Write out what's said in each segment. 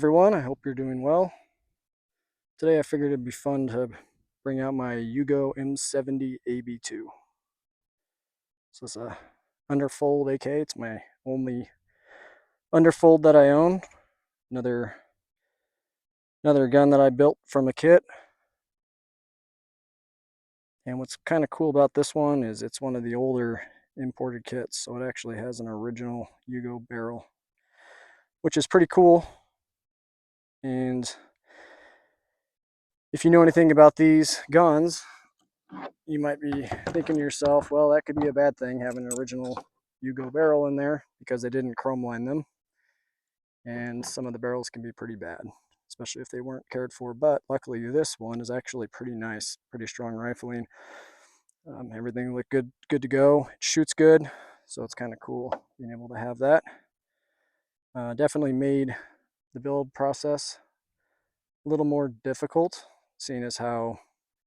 everyone, I hope you're doing well. Today I figured it'd be fun to bring out my Yugo M70AB2. So it's a underfold AK. It's my only underfold that I own. Another gun that I built from a kit. And what's kind of cool about this one is it's one of the older imported kits, so it actually has an original Yugo barrel, which is pretty cool. And if you know anything about these guns, you might be thinking to yourself, well, that could be a bad thing, having an original Yugo barrel in there, because they didn't chrome line them. And some of the barrels can be pretty bad, especially if they weren't cared for. But luckily this one is actually pretty nice, pretty strong rifling. Everything looked good to go. It shoots good, so it's kind of cool being able to have that. Definitely made the build process a little more difficult, seeing as how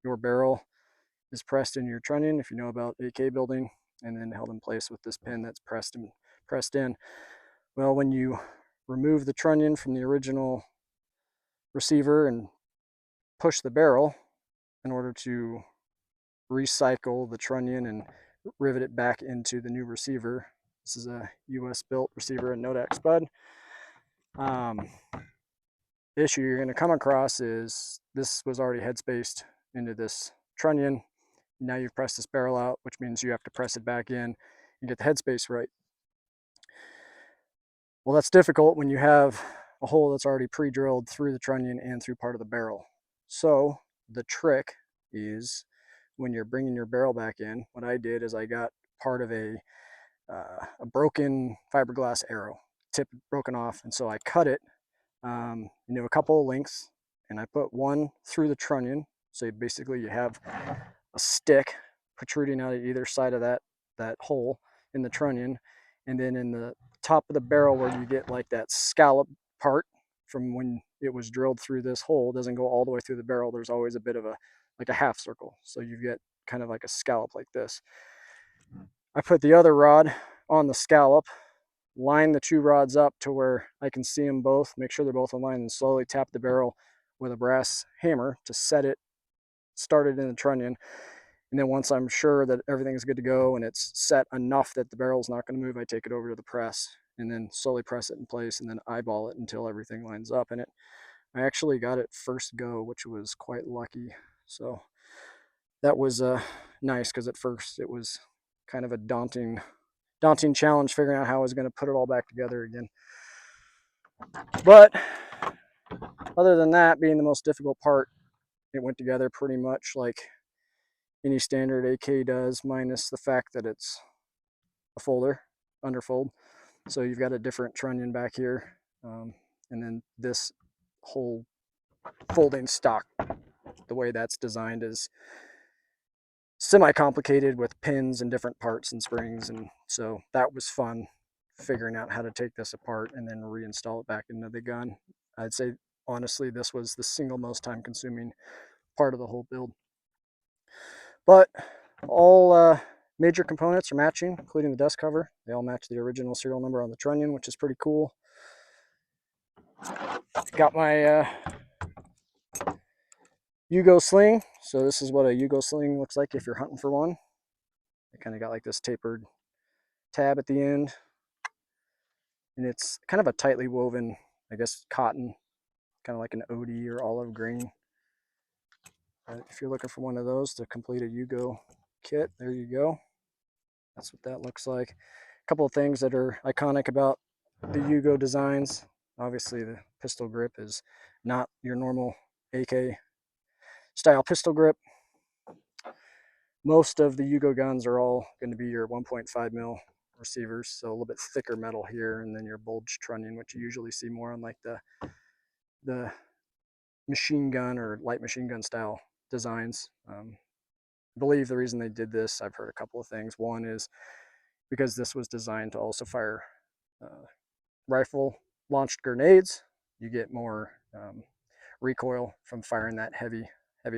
your barrel is pressed in your trunnion, if you know about AK building, and then held in place with this pin that's pressed in. Well, when you remove the trunnion from the original receiver and push the barrel in order to recycle the trunnion and rivet it back into the new receiver. This is a US built receiver and Nodak spud. The issue you're going to come across is this was already head spaced into this trunnion. Now you've pressed this barrel out, which means you have to press it back in and get the headspace right. Well, that's difficult when you have a hole that's already pre-drilled through the trunnion and through part of the barrel. So the trick is, when you're bringing your barrel back in, what I did is I got part of a broken fiberglass arrow, tip broken off, and so I cut it into a couple of lengths, and I put one through the trunnion. So basically you have a stick protruding out of either side of that hole in the trunnion, and then in the top of the barrel where you get like that scallop part from when it was drilled through this hole, doesn't go all the way through the barrel. There's always a bit of a half circle, so you get kind of like a scallop like this. I put the other rod on the scallop, line the two rods up to where I can see them both, make sure they're both aligned, and slowly tap the barrel with a brass hammer to set it started in the trunnion. And then once I'm sure that everything's good to go and it's set enough that the barrel's not going to move, I take it over to the press and then slowly press it in place and then eyeball it until everything lines up in it. I actually got it first go, which was quite lucky. So that was nice, because at first it was kind of a daunting challenge figuring out how I was going to put it all back together again. But other than that being the most difficult part, it went together pretty much like any standard AK does, minus the fact that it's a underfold. So you've got a different trunnion back here, and then this whole folding stock, the way that's designed, is semi-complicated with pins and different parts and springs, and so that was fun figuring out how to take this apart and then reinstall it back into the gun. I'd say honestly this was the single most time consuming part of the whole build. But all major components are matching, including the dust cover. They all match the original serial number on the trunnion, which is pretty cool. Got my Yugo sling. So this is what a Yugo sling looks like if you're hunting for one. It kind of got like this tapered tab at the end, and it's kind of a tightly woven, I guess, cotton, kind of like an OD or olive green. If you're looking for one of those to complete a Yugo kit, there you go. That's what that looks like. A couple of things that are iconic about the Yugo designs. Obviously the pistol grip is not your normal AK style pistol grip. Most of the Yugo guns are all going to be your 1.5 mil receivers, so a little bit thicker metal here, and then your bulge trunnion, which you usually see more on like the machine gun or light machine gun style designs. I believe the reason they did this, I've heard a couple of things. One is because this was designed to also fire rifle launched grenades. You get more recoil from firing that heavy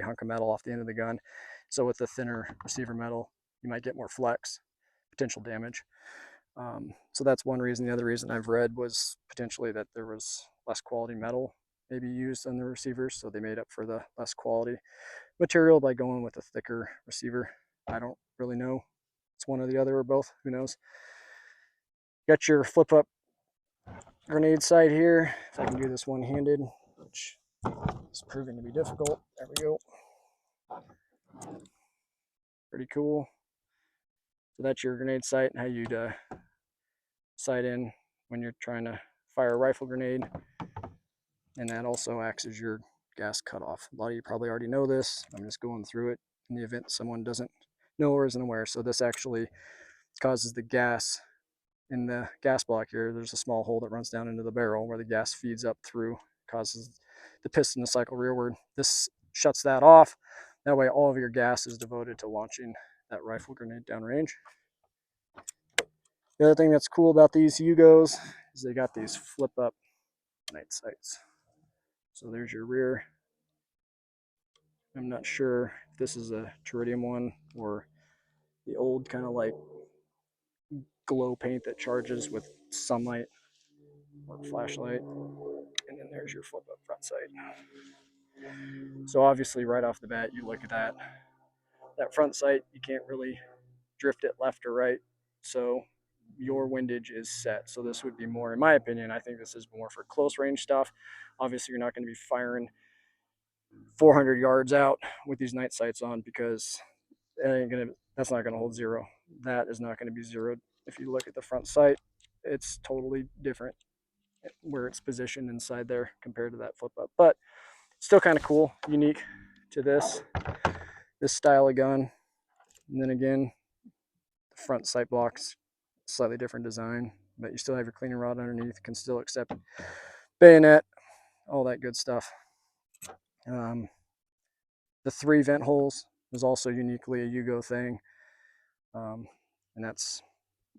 hunk of metal off the end of the gun. So with the thinner receiver metal, you might get more flex, potential damage. So that's one reason. The other reason I've read was potentially that there was less quality metal maybe used on the receivers, so they made up for the less quality material by going with a thicker receiver. I don't really know. It's one or the other or both, who knows. Got your flip up grenade sight here. If I can do this one-handed, which is proving to be difficult. There we go. Pretty cool. So that's your grenade sight and how you'd sight in when you're trying to fire a rifle grenade. And that also acts as your gas cutoff. A lot of you probably already know this. I'm just going through it in the event someone doesn't know or isn't aware. So this actually causes the gas in the gas block here. There's a small hole that runs down into the barrel where the gas feeds up through, causes the piston to cycle rearward. This shuts that off. That way all of your gas is devoted to launching that rifle grenade downrange. The other thing that's cool about these Yugos is they got these flip up night sights. So there's your rear. I'm not sure if this is a Teridium one or the old kind of like glow paint that charges with sunlight or flashlight. And then there's your flip up front sight. So obviously right off the bat, you look at that front sight, you can't really drift it left or right. So your windage is set. So this would be more, in my opinion, I think this is more for close range stuff. Obviously you're not going to be firing 400 yards out with these night sights on, because that's not going to hold zero. That is not going to be zeroed. If you look at the front sight, it's totally different where it's positioned inside there compared to that flip up, but still kind of cool, unique to this style of gun. And then again, the front sight blocks, slightly different design, but you still have your cleaning rod underneath, can still accept bayonet, all that good stuff. The 3 vent holes is also uniquely a Yugo thing, and that's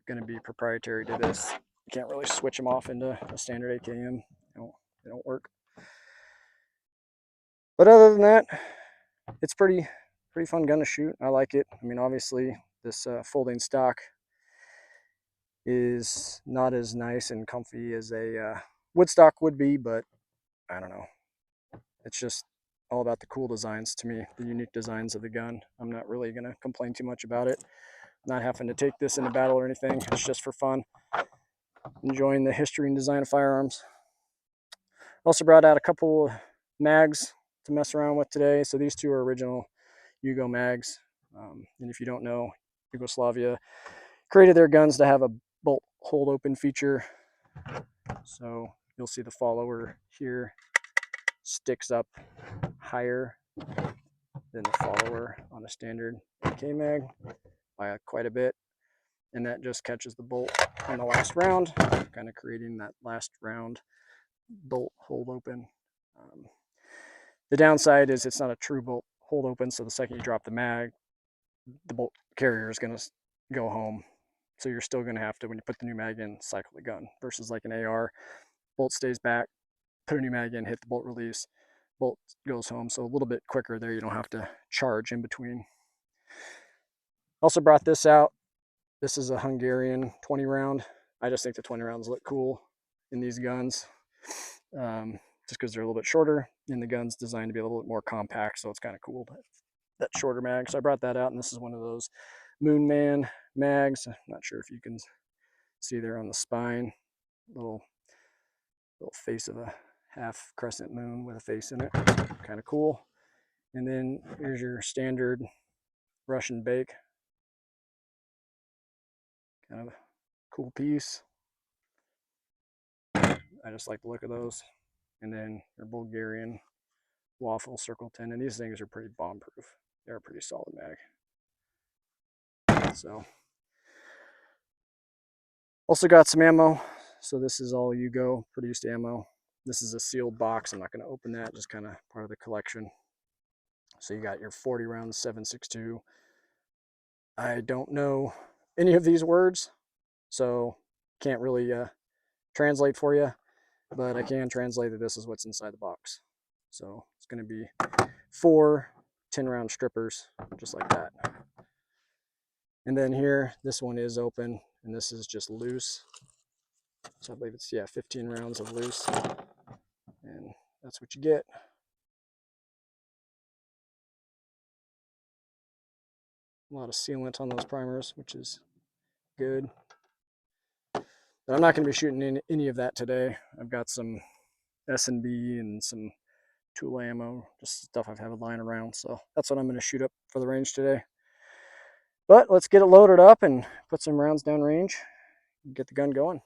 going to be proprietary to this. You can't really switch them off into a standard AKM. They don't work. But other than that, it's pretty fun gun to shoot. I like it. I mean, obviously, this folding stock is not as nice and comfy as a wood stock would be, but I don't know. It's just all about the cool designs to me, the unique designs of the gun. I'm not really going to complain too much about it. Not having to take this into battle or anything. It's just for fun. Enjoying the history and design of firearms. Also brought out a couple mags to mess around with today. So these two are original Yugo mags. And if you don't know, Yugoslavia created their guns to have a bolt hold open feature. So you'll see the follower here sticks up higher than the follower on a standard AK mag by quite a bit. And that just catches the bolt in the last round, kind of creating that last round bolt hold open. The downside is it's not a true bolt hold open, so the second you drop the mag, the bolt carrier is going to go home. So you're still going to have to, when you put the new mag in, cycle the gun, versus like an AR, bolt stays back, put a new mag in, hit the bolt release, bolt goes home. So a little bit quicker there. You don't have to charge in between. Also brought this out. This is a Hungarian 20 round. I just think the 20 rounds look cool in these guns, just because they're a little bit shorter, and the gun's designed to be a little bit more compact, so it's kind of cool. But that shorter mag, so I brought that out, and this is one of those Moon Man mags. I'm not sure if you can see there on the spine, little face of a half crescent moon with a face in it, kind of cool. And then here's your standard Russian bake, kind of a cool piece. I just like the look of those. And then your Bulgarian waffle circle 10, and these things are pretty bomb proof. They're a pretty solid mag. So also got some ammo. So this is all Yugo produced ammo. This is a sealed box. I'm not going to open that, just kind of part of the collection. So you got your 40 round 7.62. I don't know any of these words, so can't really translate for you, but I can translate that this is what's inside the box. So it's going to be 4 10-round strippers, just like that. And then here, this one is open, and this is just loose. So I believe it's, 15 rounds of loose. that's what you get. A lot of sealant on those primers, which is good. But I'm not going to be shooting any of that today. I've got some S&B and some tool ammo, just stuff I've had lying around. So that's what I'm going to shoot up for the range today. But let's get it loaded up and put some rounds down range and get the gun going.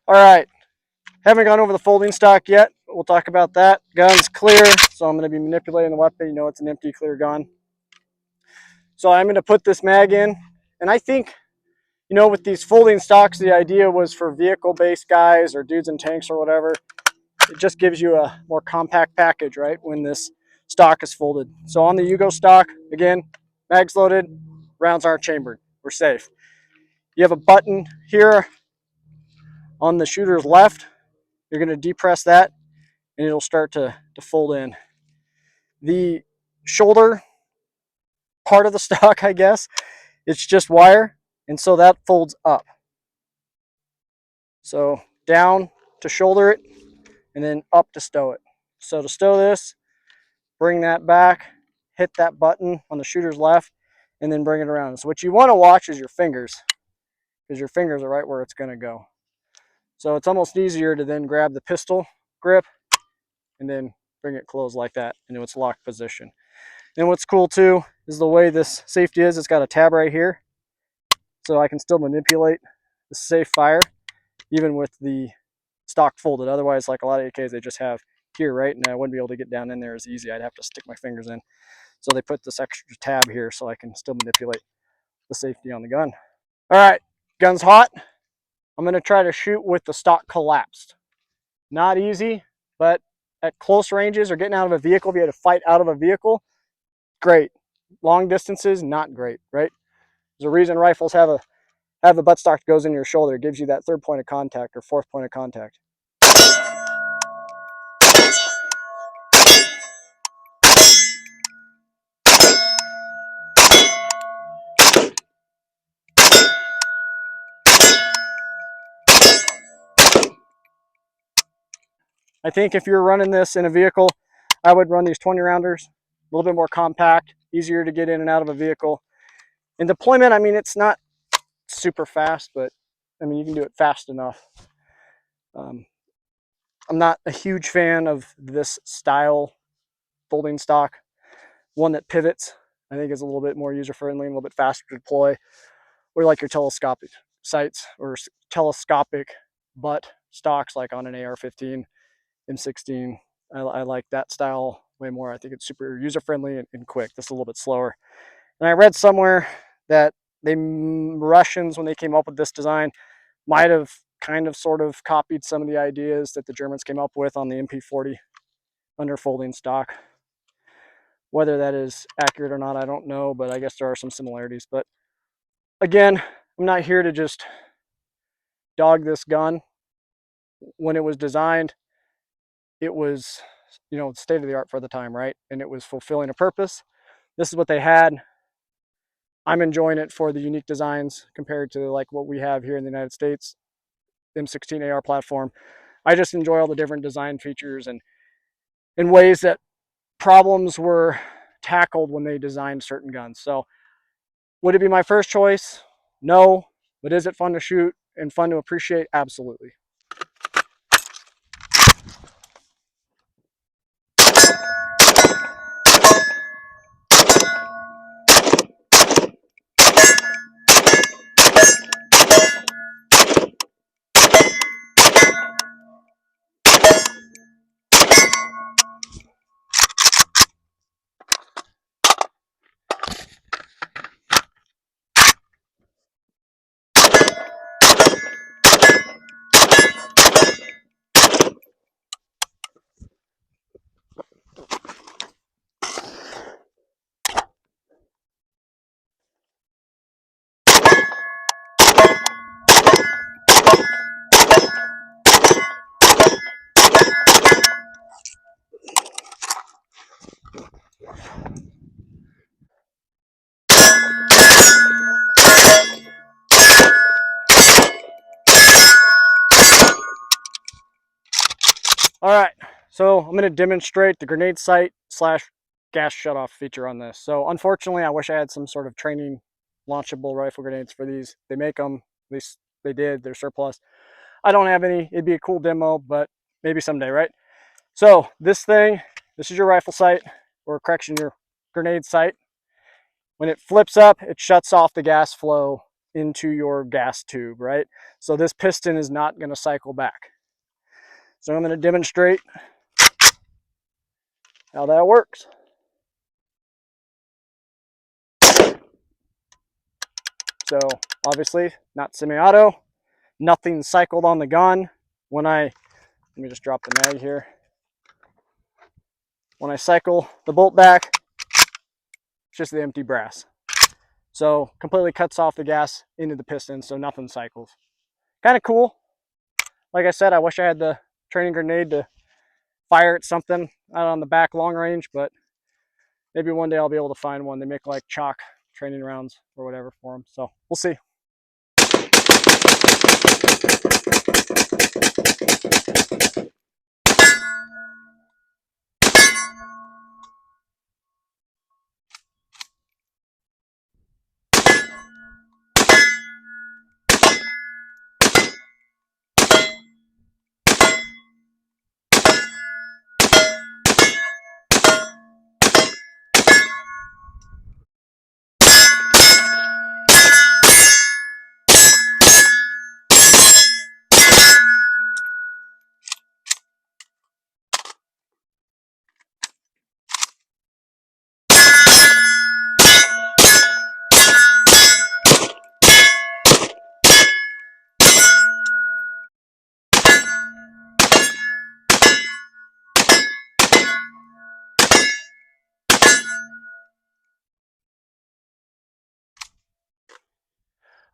All right, haven't gone over the folding stock yet. We'll talk about that. Gun's clear, so I'm going to be manipulating the weapon. You know it's an empty, clear gun. So I'm going to put this mag in, and I think, you know, with these folding stocks, the idea was for vehicle-based guys or dudes in tanks or whatever. It just gives you a more compact package, right, when this stock is folded. So on the Yugo stock, again, mag's loaded, rounds aren't chambered. We're safe. You have a button here on the shooter's left. You're going to depress that, and it'll start to fold in. The shoulder part of the stock, I guess, it's just wire, and so that folds up. So down to shoulder it, and then up to stow it. So to stow this, bring that back, hit that button on the shooter's left, and then bring it around. So what you want to watch is your fingers, because your fingers are right where it's going to go. So it's almost easier to then grab the pistol grip and then bring it closed like that into its locked position. And what's cool too is the way this safety is. It's got a tab right here, so I can still manipulate the safe fire even with the stock folded. Otherwise, like a lot of AKs, they just have here, right? And I wouldn't be able to get down in there as easy. I'd have to stick my fingers in. So they put this extra tab here so I can still manipulate the safety on the gun. All right, gun's hot. I'm going to try to shoot with the stock collapsed. Not easy, but at close ranges or getting out of a vehicle, if you had to fight out of a vehicle, great. Long distances, not great, right? There's a reason rifles have a buttstock that goes in your shoulder. It gives you that third point of contact or fourth point of contact. I think if you're running this in a vehicle, I would run these 20 rounders, a little bit more compact, easier to get in and out of a vehicle. In deployment, I mean, it's not super fast, but I mean, you can do it fast enough. I'm not a huge fan of this style folding stock. One that pivots, I think, is a little bit more user-friendly, a little bit faster to deploy, or like your telescopic sights or telescopic butt stocks like on an AR-15, M16. I like that style way more. I think it's super user-friendly and quick. This is a little bit slower. And I read somewhere that the Russians, when they came up with this design, might have kind of sort of copied some of the ideas that the Germans came up with on the MP40 underfolding stock. Whether that is accurate or not, I don't know, but I guess there are some similarities. But again, I'm not here to just dog this gun. When it was designed, it was, you know, state of the art for the time, right? And it was fulfilling a purpose. This is what they had. I'm enjoying it for the unique designs compared to like what we have here in the United States, M16 AR platform. I just enjoy all the different design features and in ways that problems were tackled when they designed certain guns. So would it be my first choice? No. But is it fun to shoot and fun to appreciate? Absolutely. All right, so I'm going to demonstrate the grenade sight slash gas shutoff feature on this. So unfortunately, I wish I had some sort of training launchable rifle grenades for these. They make them, at least they did, they're surplus. I don't have any. It'd be a cool demo, but maybe someday, right? So this thing, this is your rifle sight, or correction, your grenade sight. When it flips up, it shuts off the gas flow into your gas tube, right? So this piston is not going to cycle back. So I'm going to demonstrate how that works. So obviously not semi-auto, nothing cycled on the gun. Let me just drop the mag here. When I cycle the bolt back, it's just the empty brass. So completely cuts off the gas into the piston, so nothing cycles. Kind of cool. Like I said, I wish I had the training grenade to fire at something out on the back long range, but maybe one day I'll be able to find one. They make like chalk training rounds or whatever for them, so we'll see.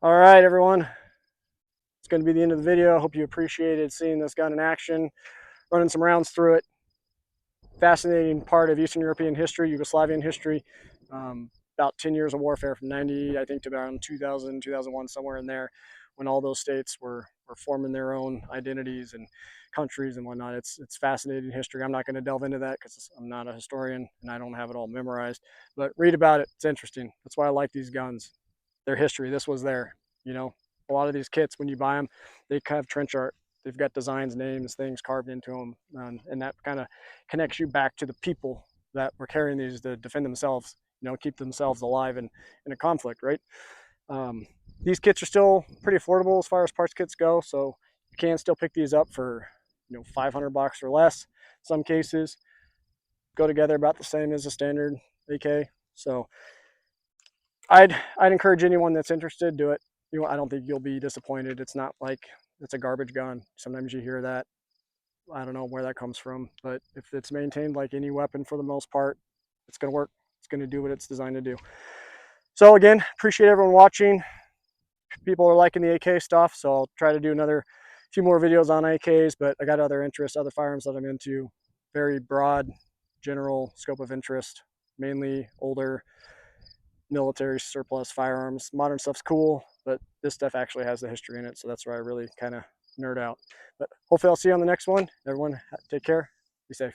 All right, everyone. It's going to be the end of the video. I hope you appreciated seeing this gun in action, running some rounds through it. Fascinating part of Eastern European history, Yugoslavian history. About 10 years of warfare from 90, I think, to around 2000, 2001, somewhere in there, when all those states were forming their own identities and countries and whatnot. It's fascinating history. I'm not going to delve into that because I'm not a historian and I don't have it all memorized. But read about it. It's interesting. That's why I like these guns. Their history. This was there. You know, a lot of these kits, when you buy them, they have trench art. They've got designs, names, things carved into them, and that kind of connects you back to the people that were carrying these to defend themselves, you know, keep themselves alive in a conflict, right? These kits are still pretty affordable as far as parts kits go, so you can still pick these up for, you know, $500 or less. Some cases go together about the same as a standard AK. So I'd encourage anyone that's interested, do it. You know, I don't think you'll be disappointed. It's not like it's a garbage gun. Sometimes you hear that. I don't know where that comes from, but if it's maintained like any weapon for the most part, it's going to work. It's going to do what it's designed to do. So again, appreciate everyone watching. People are liking the AK stuff, so I'll try to do another few more videos on AKs, but I got other interests, other firearms that I'm into. Very broad, general scope of interest, mainly older military surplus firearms. Modern stuff's cool, but this stuff actually has the history in it, so that's where I really kind of nerd out. But hopefully I'll see you on the next one. Everyone, take care. Be safe.